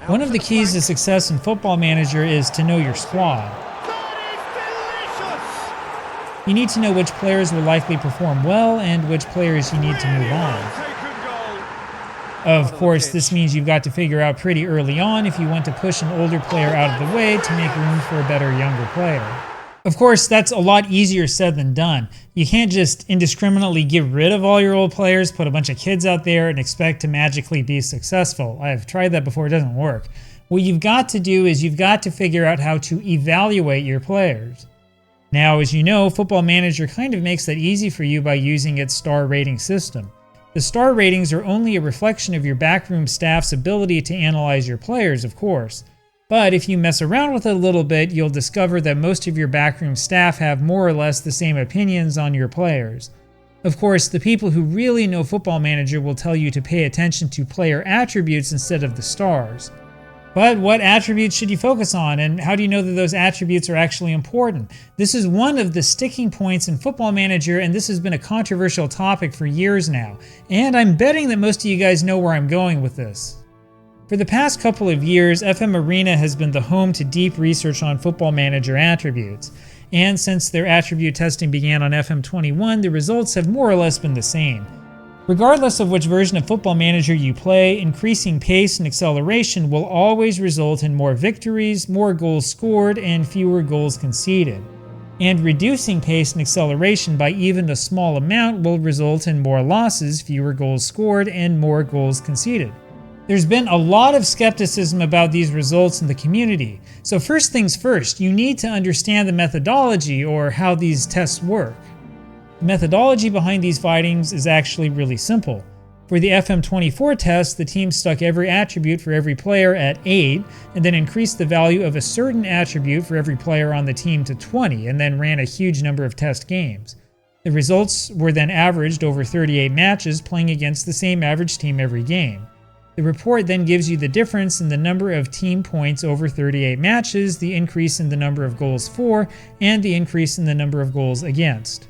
One of the keys to success in Football Manager is to know your squad. You need to know which players will likely perform well and which players you need to move on. Of course, this means you've got to figure out pretty early on if you want to push an older player out of the way to make room for a better younger player. Of course, that's a lot easier said than done. You can't just indiscriminately get rid of all your old players, put a bunch of kids out there, and expect to magically be successful. I've tried that before, it doesn't work. What you've got to do is you've got to figure out how to evaluate your players. Now, as you know, Football Manager kind of makes that easy for you by using its star rating system. The star ratings are only a reflection of your backroom staff's ability to analyze your players, of course. But if you mess around with it a little bit, you'll discover that most of your backroom staff have more or less the same opinions on your players. Of course, the people who really know Football Manager will tell you to pay attention to player attributes instead of the stars. But what attributes should you focus on, and how do you know that those attributes are actually important? This is one of the sticking points in Football Manager, and this has been a controversial topic for years now. And I'm betting that most of you guys know where I'm going with this. For the past couple of years, FM Arena has been the home to deep research on Football Manager attributes. And since their attribute testing began on FM 21, the results have more or less been the same. Regardless of which version of Football Manager you play, increasing pace and acceleration will always result in more victories, more goals scored, and fewer goals conceded. And reducing pace and acceleration by even a small amount will result in more losses, fewer goals scored, and more goals conceded. There's been a lot of skepticism about these results in the community. So first things first, you need to understand the methodology, or how these tests work. The methodology behind these findings is actually really simple. For the FM24 test, the team stuck every attribute for every player at 8, and then increased the value of a certain attribute for every player on the team to 20, and then ran a huge number of test games. The results were then averaged over 38 matches, playing against the same average team every game. The report then gives you the difference in the number of team points over 38 matches, the increase in the number of goals for, and the increase in the number of goals against.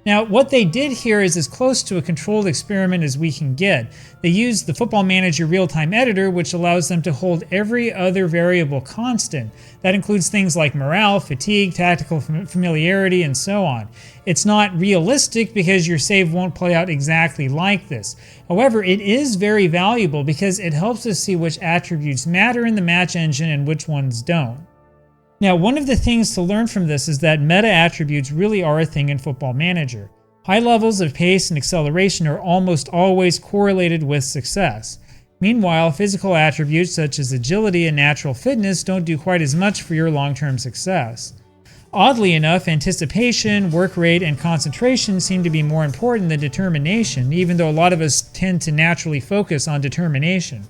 Now, what they did here is as close to a controlled experiment as we can get. They used the Football Manager real-time editor, which allows them to hold every other variable constant. That includes things like morale, fatigue, tactical familiarity, and so on. It's not realistic because your save won't play out exactly like this. However, it is very valuable because it helps us see which attributes matter in the match engine and which ones don't. Now, one of the things to learn from this is that meta attributes really are a thing in Football Manager. High levels of pace and acceleration are almost always correlated with success. Meanwhile, physical attributes such as agility and natural fitness don't do quite as much for your long-term success. Oddly enough, anticipation, work rate, and concentration seem to be more important than determination, even though a lot of us tend to naturally focus on determination.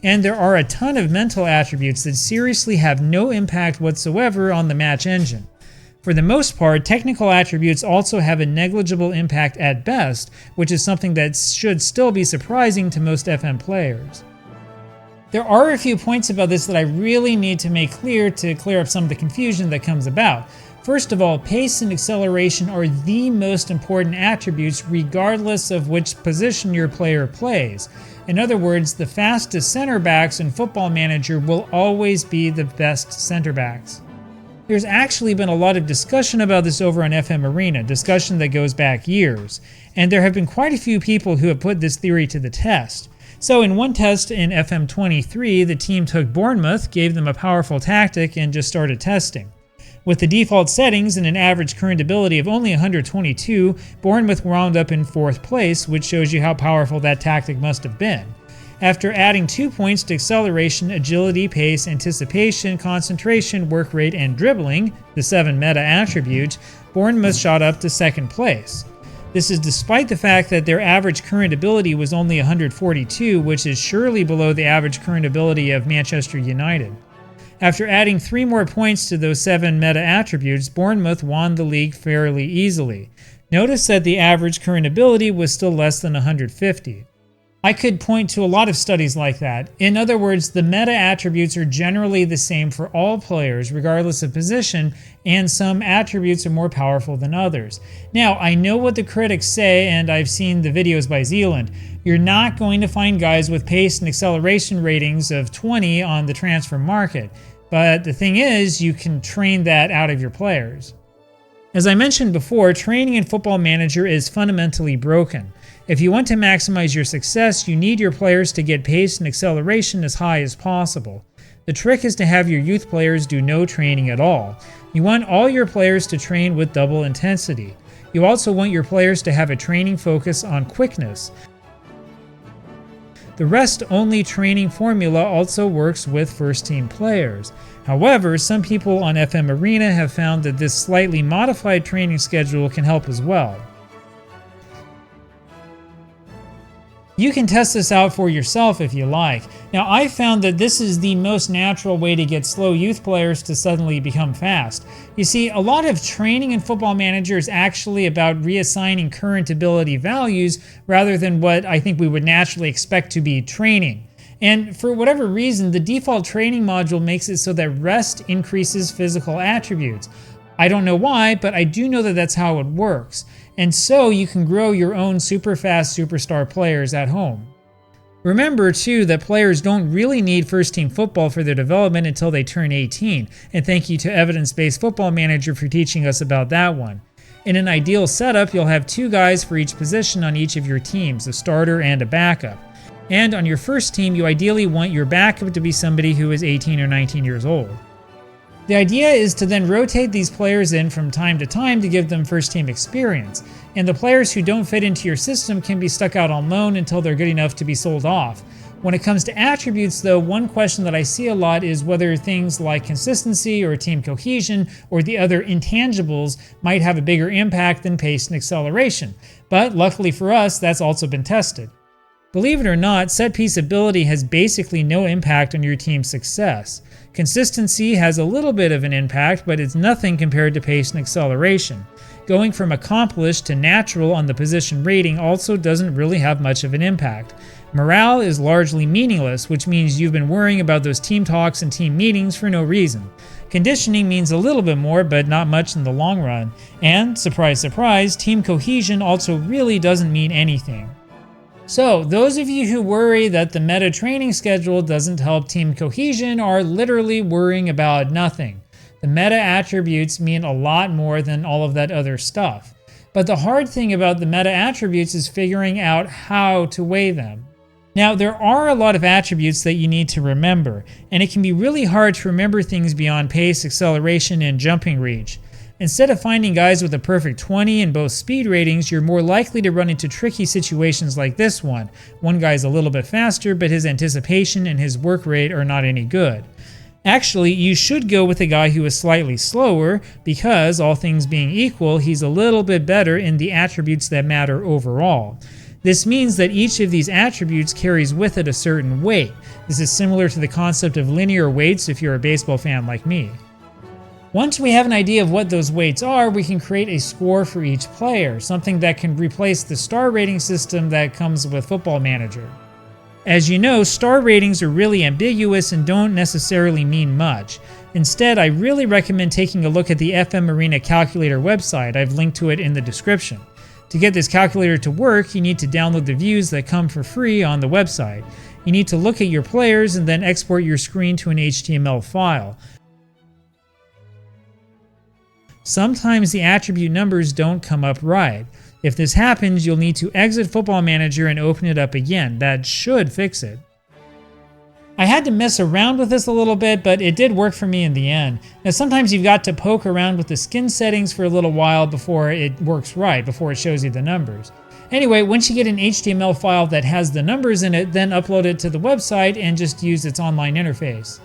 And there are a ton of mental attributes that seriously have no impact whatsoever on the match engine. For the most part, technical attributes also have a negligible impact at best, which is something that should still be surprising to most FM players. There are a few points about this that I really need to make clear to clear up some of the confusion that comes about. First of all, pace and acceleration are the most important attributes regardless of which position your player plays. In other words, the fastest center backs in Football Manager will always be the best center backs. There's actually been a lot of discussion about this over on FM Arena, discussion that goes back years, and there have been quite a few people who have put this theory to the test. So in one test in FM 23, the team took Bournemouth, gave them a powerful tactic, and just started testing. With the default settings and an average current ability of only 122, Bournemouth wound up in 4th place, which shows you how powerful that tactic must have been. After adding 2 points to acceleration, agility, pace, anticipation, concentration, work rate, and dribbling, the 7 meta attributes, Bournemouth shot up to 2nd place. This is despite the fact that their average current ability was only 142, which is surely below the average current ability of Manchester United. After adding 3 more points to those 7 meta attributes, Bournemouth won the league fairly easily. Notice that the average current ability was still less than 150. I could point to a lot of studies like that. In other words, the meta attributes are generally the same for all players, regardless of position, and some attributes are more powerful than others. Now, I know what the critics say, and I've seen the videos by Zealand. You're not going to find guys with pace and acceleration ratings of 20 on the transfer market. But the thing is, you can train that out of your players. As I mentioned before, training in Football Manager is fundamentally broken. If you want to maximize your success, you need your players to get pace and acceleration as high as possible. The trick is to have your youth players do no training at all. You want all your players to train with double intensity. You also want your players to have a training focus on quickness. The rest-only training formula also works with first-team players. However, some people on FM Arena have found that this slightly modified training schedule can help as well. You can test this out for yourself if you like. Now, I found that this is the most natural way to get slow youth players to suddenly become fast. You see, a lot of training in Football Manager is actually about reassigning current ability values rather than what I think we would naturally expect to be training. And for whatever reason, the default training module makes it so that rest increases physical attributes. I don't know why, but I do know that that's how it works. And so you can grow your own super fast superstar players at home. Remember too that players don't really need first team football for their development until they turn 18, and thank you to Evidence-Based Football Manager for teaching us about that one. In an ideal setup, you'll have 2 guys for each position on each of your teams, a starter and a backup. And on your first team, you ideally want your backup to be somebody who is 18 or 19 years old. The idea is to then rotate these players in from time to time to give them first team experience, and the players who don't fit into your system can be stuck out on loan until they're good enough to be sold off. When it comes to attributes though, one question that I see a lot is whether things like consistency or team cohesion or the other intangibles might have a bigger impact than pace and acceleration, but luckily for us, that's also been tested. Believe it or not, set-piece ability has basically no impact on your team's success. Consistency has a little bit of an impact, but it's nothing compared to pace and acceleration. Going from accomplished to natural on the position rating also doesn't really have much of an impact. Morale is largely meaningless, which means you've been worrying about those team talks and team meetings for no reason. Conditioning means a little bit more, but not much in the long run. And, surprise surprise, team cohesion also really doesn't mean anything. So, those of you who worry that the meta training schedule doesn't help team cohesion are literally worrying about nothing. The meta attributes mean a lot more than all of that other stuff. But the hard thing about the meta attributes is figuring out how to weigh them. Now, there are a lot of attributes that you need to remember, and it can be really hard to remember things beyond pace, acceleration, and jumping reach. Instead of finding guys with a perfect 20 in both speed ratings, you're more likely to run into tricky situations like this one. One guy's a little bit faster, but his anticipation and his work rate are not any good. Actually, you should go with a guy who is slightly slower because, all things being equal, he's a little bit better in the attributes that matter overall. This means that each of these attributes carries with it a certain weight. This is similar to the concept of linear weights if you're a baseball fan like me. Once we have an idea of what those weights are, we can create a score for each player, something that can replace the star rating system that comes with Football Manager. As you know, star ratings are really ambiguous and don't necessarily mean much. Instead, I really recommend taking a look at the FM Arena Calculator website. I've linked to it in the description. To get this calculator to work, you need to download the views that come for free on the website. You need to look at your players and then export your screen to an HTML file. Sometimes the attribute numbers don't come up right. If this happens, you'll need to exit Football Manager and open it up again. That should fix it. I had to mess around with this a little bit, but it did work for me in the end. Now sometimes you've got to poke around with the skin settings for a little while before it works right, before it shows you the numbers. Anyway, once you get an HTML file that has the numbers in it, then upload it to the website and just use its online interface.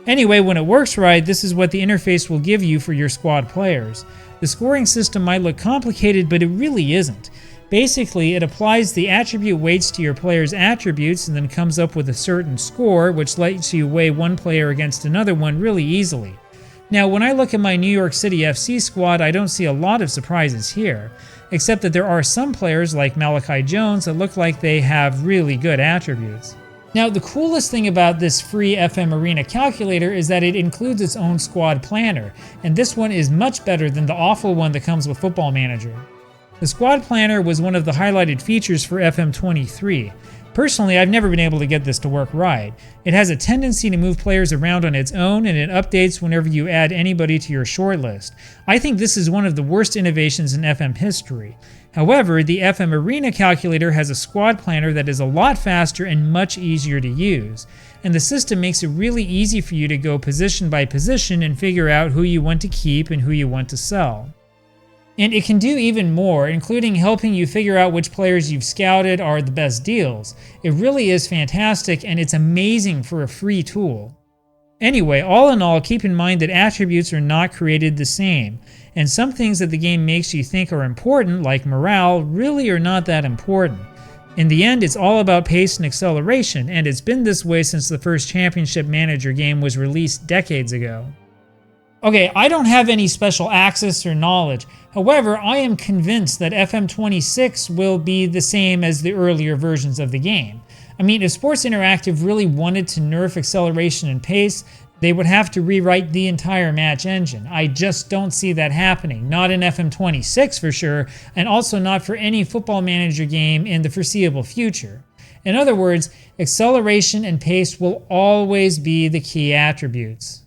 Anyway, when it works right, this is what the interface will give you for your squad players. The scoring system might look complicated, but it really isn't. Basically, it applies the attribute weights to your player's attributes and then comes up with a certain score, which lets you weigh one player against another one really easily. Now, when I look at my New York City FC squad, I don't see a lot of surprises here, except that there are some players like Malachi Jones that look like they have really good attributes. Now, the coolest thing about this free FM Arena calculator is that it includes its own squad planner, and this one is much better than the awful one that comes with Football Manager. The squad planner was one of the highlighted features for FM23. Personally, I've never been able to get this to work right. It has a tendency to move players around on its own, and it updates whenever you add anybody to your shortlist. I think this is one of the worst innovations in FM history. However, the FM Arena calculator has a squad planner that is a lot faster and much easier to use. And the system makes it really easy for you to go position by position and figure out who you want to keep and who you want to sell. And it can do even more, including helping you figure out which players you've scouted are the best deals. It really is fantastic, and it's amazing for a free tool. Anyway, all in all, keep in mind that attributes are not created the same, and some things that the game makes you think are important, like morale, really are not that important. In the end, it's all about pace and acceleration, and it's been this way since the first Championship Manager game was released decades ago. Okay, I don't have any special access or knowledge. However, I am convinced that FM26 will be the same as the earlier versions of the game. I mean, if Sports Interactive really wanted to nerf acceleration and pace, they would have to rewrite the entire match engine. I just don't see that happening. Not in FM26 for sure, and also not for any Football Manager game in the foreseeable future. In other words, acceleration and pace will always be the key attributes.